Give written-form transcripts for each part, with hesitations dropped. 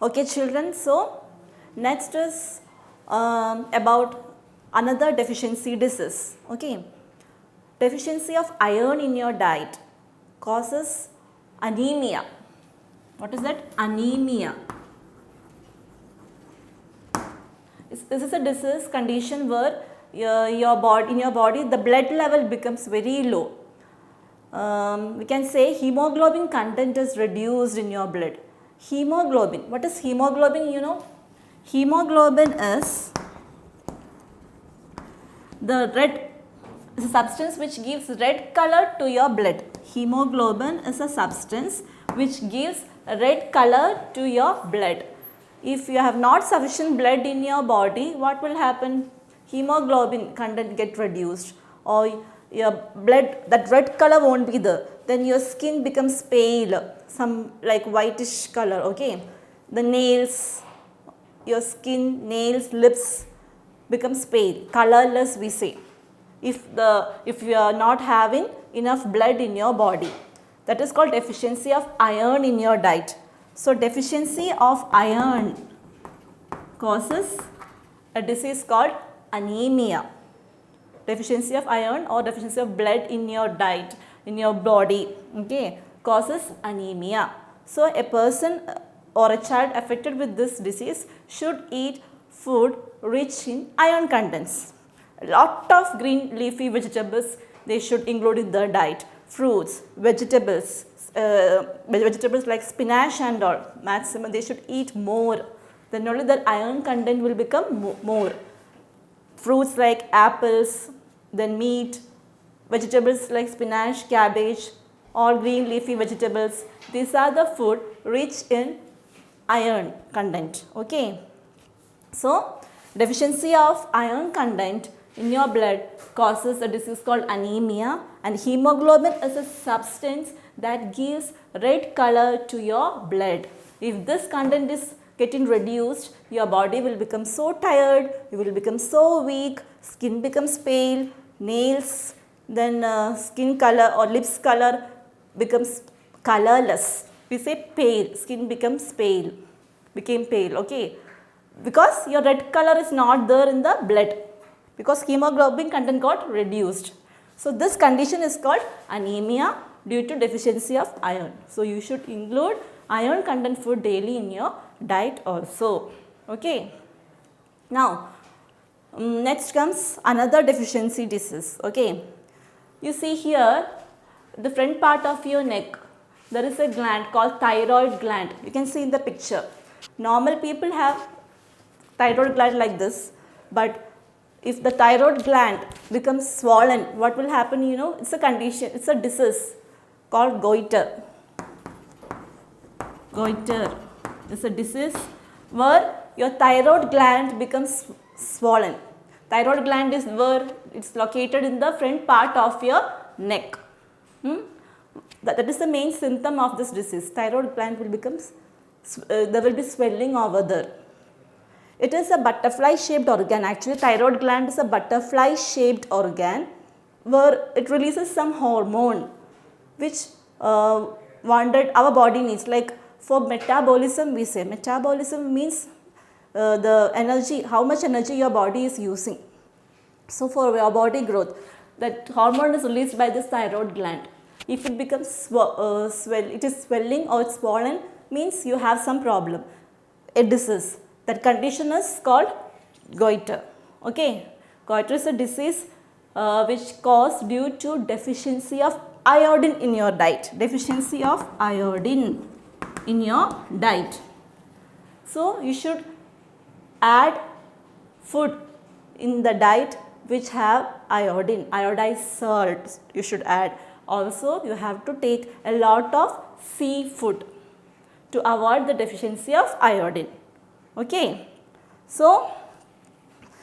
Okay children, so next is about another deficiency disease. Okay, deficiency of iron in your diet causes anemia. What is that? Anemia. This is a disease condition where in your body the blood level becomes very low. We can say hemoglobin content is reduced in your blood. Hemoglobin. What is hemoglobin? You know, hemoglobin is the red is a substance which gives red color to your blood. Hemoglobin is a substance which gives red color to your blood. If you have not sufficient blood in your body, what will happen? Hemoglobin content get reduced, or your blood, that red color won't be there. Then your skin becomes pale, some like whitish color. Okay, the nails, your skin, nails, lips becomes pale, colorless we say. If you are not having enough blood in your body, that is called deficiency of iron in your diet. So deficiency of iron causes a disease called anemia. Deficiency of iron or deficiency of blood in your diet, in your body, okay, causes anemia. So a person or a child affected with this disease should eat food rich in iron contents. A lot of green leafy vegetables they should include in their diet. Fruits, vegetables, vegetables like spinach and all, maximum they should eat more. Then only the iron content will become more. Fruits like apples, then meat, vegetables like spinach, cabbage, all green leafy vegetables. These are the food rich in iron content. Okay. So deficiency of iron content in your blood causes a disease called anemia, and hemoglobin is a substance that gives red color to your blood. If this content is getting reduced, your body will become so tired, you will become so weak, skin becomes pale, nails, then skin color or lips color becomes colorless. We say pale, skin becomes pale, became pale, okay, because your red color is not there in the blood, because hemoglobin content got reduced. So this condition is called anemia due to deficiency of iron. So you should include iron content food daily in your diet also. Okay. Now next comes another deficiency disease. Okay. You see here the front part of your neck, there is a gland called thyroid gland. You can see in the picture. Normal people have thyroid gland like this, but if the thyroid gland becomes swollen, what will happen? You know, it's a condition, it's a disease called goiter. Goiter is a disease where your thyroid gland becomes swollen. Thyroid gland is where it's located in the front part of your neck. That is the main symptom of this disease. Thyroid gland will become, there will be swelling over there. It is a butterfly shaped organ. Actually, thyroid gland is a butterfly shaped organ where it releases some hormone which wanted our body needs. Like for metabolism, we say metabolism means the energy, how much energy your body is using. So for your body growth, that hormone is released by this thyroid gland. If it becomes it is swelling or it's swollen, means you have some problem, a disease. That condition is called goiter. Okay, goiter is a disease which caused due to deficiency of iodine in your diet. Deficiency of iodine in your diet. So you should add food in the diet which have iodine, iodized salt you should add. Also you have to take a lot of seafood to avoid the deficiency of iodine. Okay. So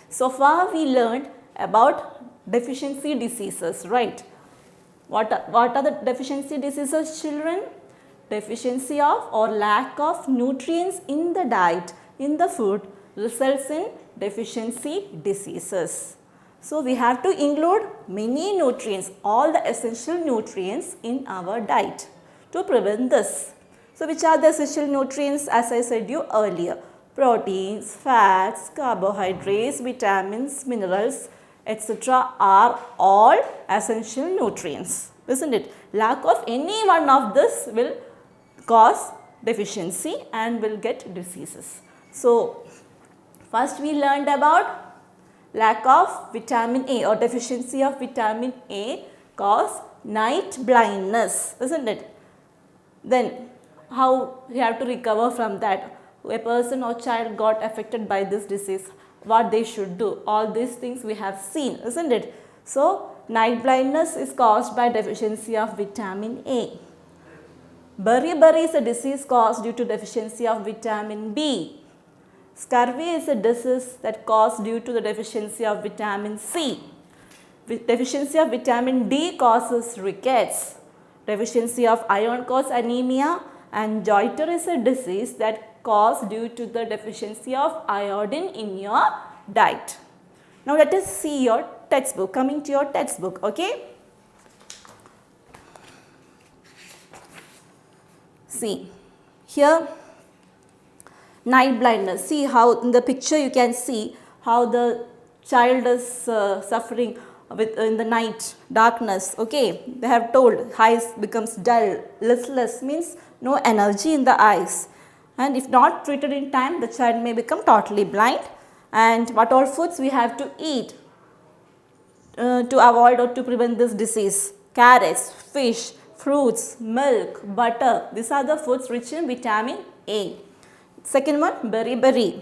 far we learned about deficiency diseases, right? What are the deficiency diseases, children? Deficiency of or lack of nutrients in the diet, in the food, results in deficiency diseases. So we have to include many nutrients, all the essential nutrients in our diet to prevent this. So which are the essential nutrients as I said you earlier? Proteins, fats, carbohydrates, vitamins, minerals, etc. are all essential nutrients, isn't it? Lack of any one of this will cause deficiency and will get diseases. So first we learned about lack of vitamin A or deficiency of vitamin A cause night blindness, isn't it? Then how we have to recover from that? A person or child got affected by this disease, what they should do? All these things we have seen, isn't it? So night blindness is caused by deficiency of vitamin A. Beriberi is a disease caused due to deficiency of vitamin B. Scurvy is a disease that caused due to the deficiency of vitamin C. Deficiency of vitamin D causes rickets. Deficiency of iron causes anemia, and goiter is a disease that caused due to the deficiency of iodine in your diet. Now let us see your textbook, coming to your textbook, okay. See, here night blindness. See how in the picture you can see how the child is suffering with in the night darkness, okay. They have told eyes becomes dull, listless means no energy in the eyes, and if not treated in time the child may become totally blind. And what all foods we have to eat to avoid or to prevent this disease? Carrots, fish, fruits, milk, butter, these are the foods rich in vitamin A. Second one, beriberi.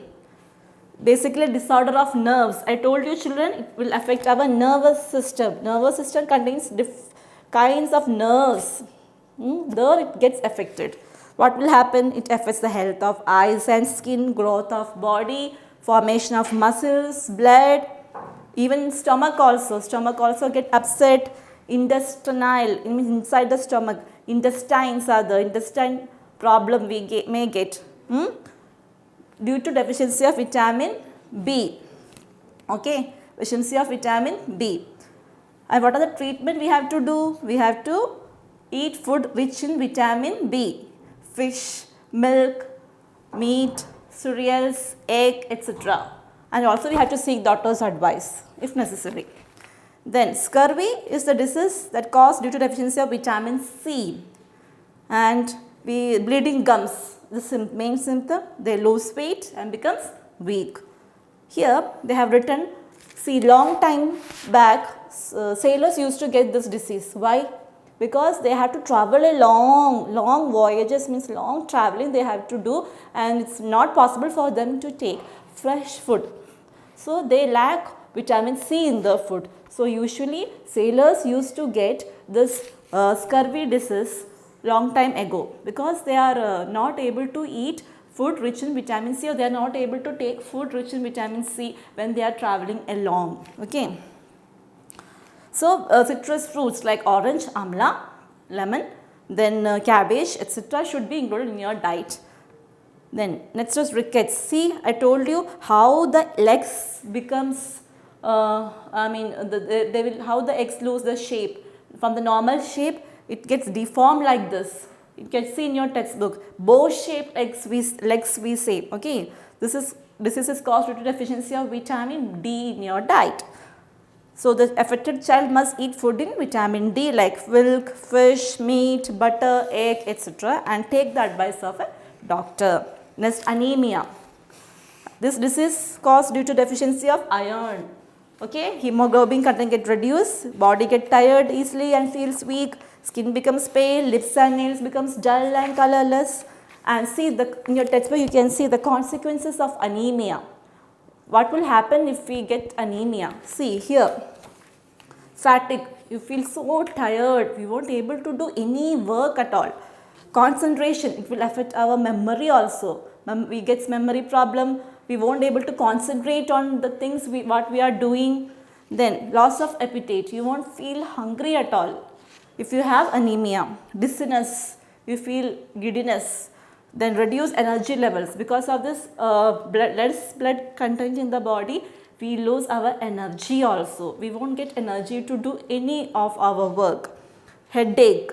Basically disorder of nerves. I told you children, it will affect our nervous system. Nervous system contains kinds of nerves. There it gets affected. What will happen? It affects the health of eyes and skin, growth of body, formation of muscles, blood, even stomach also. Stomach also get upset. Intestinal, inside the stomach, intestines are the intestine problem we may get. Due to deficiency of vitamin B, okay, deficiency of vitamin B. And what are the treatment we have to do? We have to eat food rich in vitamin B, fish, milk, meat, cereals, egg, etc. And also we have to seek doctor's advice if necessary. Then scurvy is the disease that caused due to deficiency of vitamin C, and bleeding gums. The main symptom, they lose weight and becomes weak. Here they have written, see long time back sailors used to get this disease. Why? Because they have to travel a long voyages, means long traveling they have to do, and it's not possible for them to take fresh food. So they lack vitamin C in the food. So usually sailors used to get this scurvy disease long time ago, because they are not able to eat food rich in vitamin C, or they are not able to take food rich in vitamin C when they are traveling along, okay. So citrus fruits like orange, amla, lemon, then cabbage, etc. should be included in your diet. Then next is rickets. See, I told you how the legs becomes how the eggs lose the shape. From the normal shape, it gets deformed like this. You can see in your textbook, bow-shaped legs we say, okay. This is caused due to deficiency of vitamin D in your diet. So the affected child must eat food in vitamin D like milk, fish, meat, butter, egg, etc. and take the advice of a doctor. Next, anemia. This disease caused due to deficiency of iron. Okay, hemoglobin content get reduced, body get tired easily and feels weak, skin becomes pale, lips and nails becomes dull and colorless. And see in your textbook you can see the consequences of anemia. What will happen if we get anemia? See here, fatigue, you feel so tired, we won't able to do any work at all. Concentration, it will affect our memory also. We get memory problem, we won't able to concentrate on the things what we are doing. Then loss of appetite, you won't feel hungry at all. If you have anemia, dizziness, you feel giddiness. Then reduce energy levels. Because of this less blood content in the body, we lose our energy also. We won't get energy to do any of our work. Headache.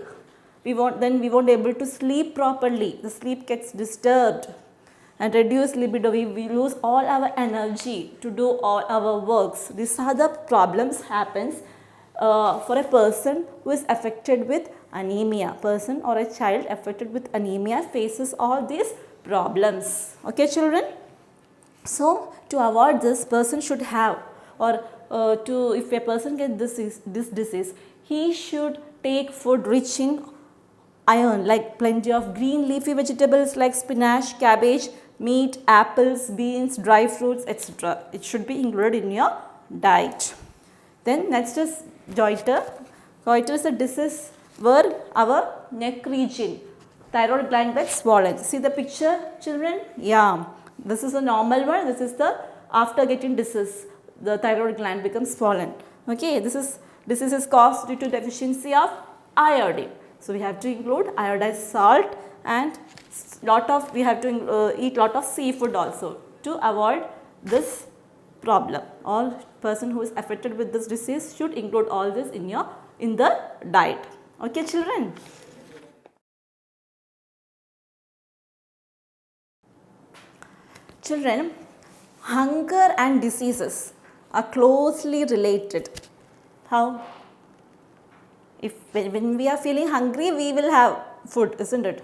we won't be able to sleep properly. The sleep gets disturbed and reduced libido. We lose all our energy to do all our works. These are the problems happens for a person who is affected with anemia. Person or a child affected with anemia faces all these problems. Okay, children? So, to avoid this, person should have, or if a person gets this disease, he should take food rich in iron, like plenty of green leafy vegetables like spinach, cabbage, meat, apples, beans, dry fruits, etc. It should be included in your diet. Then next is goiter. Goiter is a disease where our neck region, thyroid gland gets swollen. See the picture, children? Yeah. This is a normal one. This is the after getting disease, the thyroid gland becomes swollen. Okay, this is caused due to deficiency of iodine. So we have to include iodized salt, and we have to eat lot of seafood also to avoid this problem. All person who is affected with this disease should include all this in the diet. Okay, children? Children, hunger and diseases are closely related. How? When we are feeling hungry, we will have food, isn't it?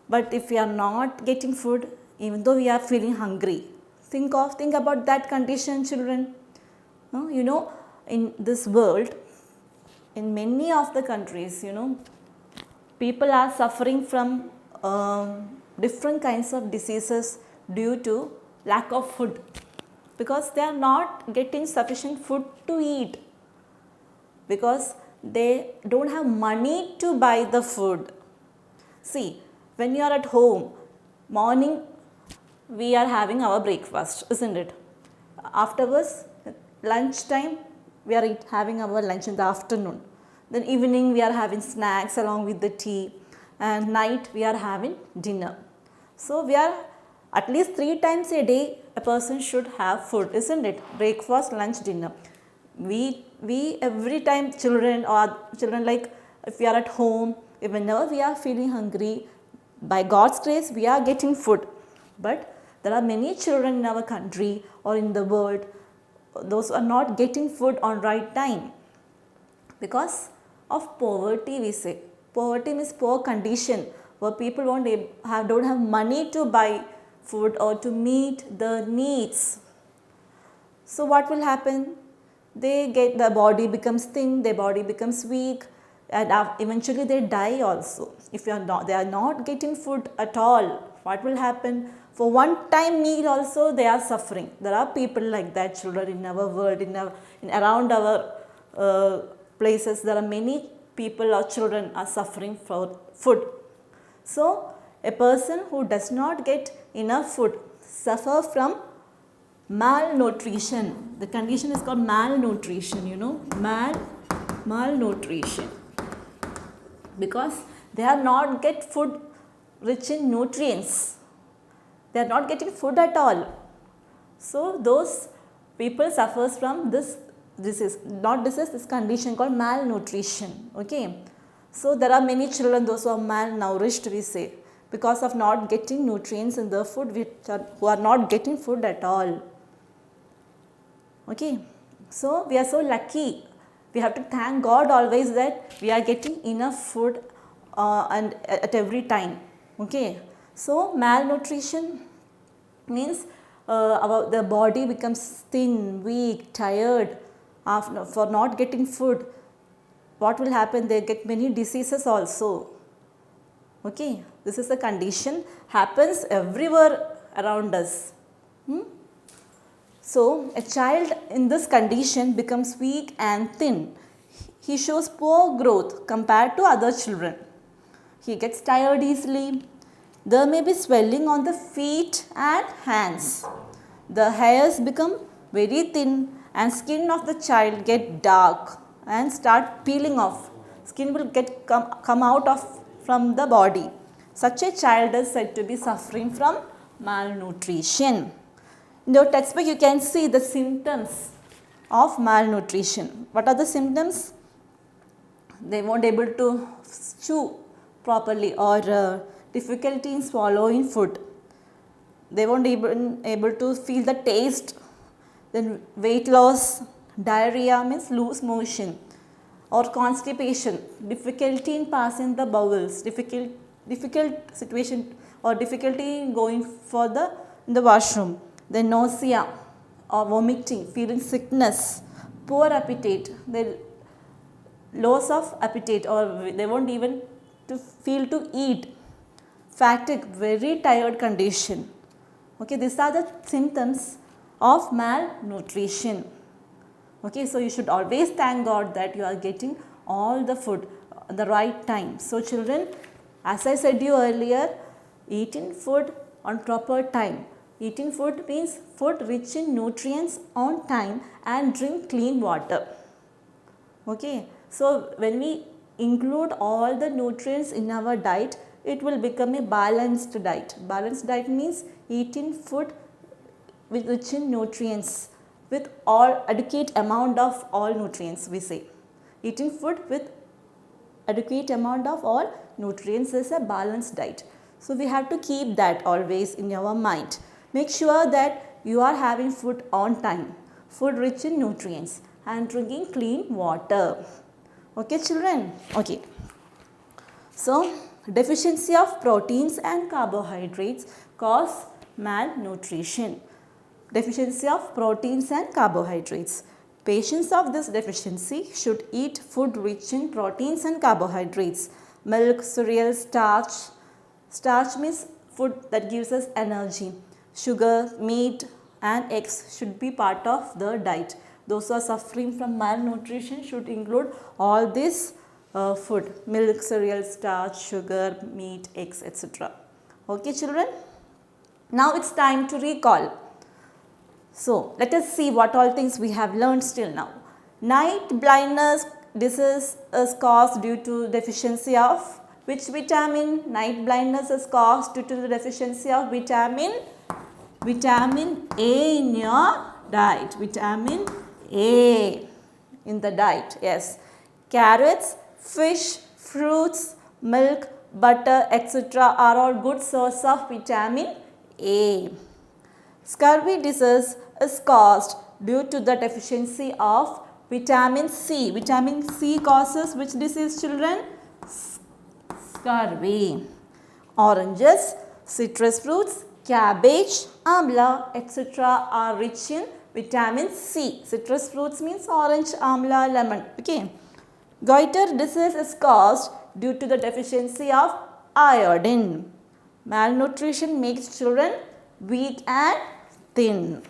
But if we are not getting food, even though we are feeling hungry, think about that condition, children. You know, in this world, in many of the countries, you know, people are suffering from different kinds of diseases due to lack of food, because they are not getting sufficient food to eat, because they don't have money to buy the food. See, when you are at home, morning we are having our breakfast, isn't it? Afterwards, lunchtime, we are having our lunch in the afternoon. Then evening we are having snacks along with the tea, and night we are having dinner. So we are at least 3 times a day a person should have food, isn't it? Breakfast, lunch, dinner. We every time children like if we are at home, whenever we are feeling hungry, by God's grace we are getting food. But there are many children in our country or in the world, those who are not getting food on right time because of poverty, we say. Poverty means poor condition, where people don't have money to buy food or to meet the needs. So what will happen? The body becomes thin, their body becomes weak, and eventually they die also. If they are not getting food at all, what will happen? For one time meal also they are suffering. There are people like that, children in our world, around our places. There are many people or children are suffering for food. So a person who does not get enough food suffer from malnutrition. The condition is called malnutrition, you know, malnutrition, because they are not get food rich in nutrients. They are not getting food at all. So those people suffers from this condition called malnutrition. Okay. So there are many children, those who are malnourished, we say, because of not getting nutrients in their food, who are not getting food at all. Okay. So we are so lucky. We have to thank God always that we are getting enough food and at every time. Okay. So malnutrition means the body becomes thin, weak, tired for not getting food. What will happen? They get many diseases also. Okay. This is the condition, happens everywhere around us. So a child in this condition becomes weak and thin. He shows poor growth compared to other children. He gets tired easily. There may be swelling on the feet and hands. The hairs become very thin and skin of the child get dark and start peeling off. Skin will come out from the body. Such a child is said to be suffering from malnutrition. In your textbook, you can see the symptoms of malnutrition. What are the symptoms? they won't able to chew properly or difficulty in swallowing food. They won't even able to feel the taste. Then weight loss, diarrhea means loose motion, or constipation, difficulty in passing the bowels, difficult situation or difficulty in going for the washroom. Then nausea or vomiting, feeling sickness, poor appetite, the loss of appetite, or they won't even to feel to eat, fatigue, very tired condition. Okay, these are the symptoms of malnutrition. Okay, so you should always thank God that you are getting all the food at the right time. So children, as I said you earlier, eating food on proper time. Eating food means food rich in nutrients on time, and drink clean water. Okay, so when we include all the nutrients in our diet, it will become a balanced diet. Balanced diet means eating food with rich in nutrients, with all adequate amount of all nutrients, we say. Eating food with adequate amount of all nutrients is a balanced diet. So we have to keep that always in our mind. Make sure that you are having food on time, food rich in nutrients, and drinking clean water. Okay children? Okay. So deficiency of proteins and carbohydrates cause malnutrition. Deficiency of proteins and carbohydrates. Patients of this deficiency should eat food rich in proteins and carbohydrates. Milk, cereals, starch. Starch means food that gives us energy. Sugar, meat and eggs should be part of the diet. Those who are suffering from malnutrition should include all this food: milk, cereals, starch, sugar, meat, eggs, etc. Okay children? Now it's time to recall. So let us see what all things we have learned till now. Night blindness disease is caused due to deficiency of which vitamin? Night blindness is caused due to the deficiency of vitamin A in your diet. Vitamin A in the diet, yes. Carrots, fish, fruits, milk, butter, etc. are all good source of vitamin A. Scurvy disease is caused due to the deficiency of vitamin C. Vitamin C causes which disease children? Scurvy. Oranges, citrus fruits, cabbage, amla, etc. are rich in vitamin C. Citrus fruits means orange, amla, lemon. Okay. Goiter disease is caused due to the deficiency of iodine. Malnutrition makes children weak and thin.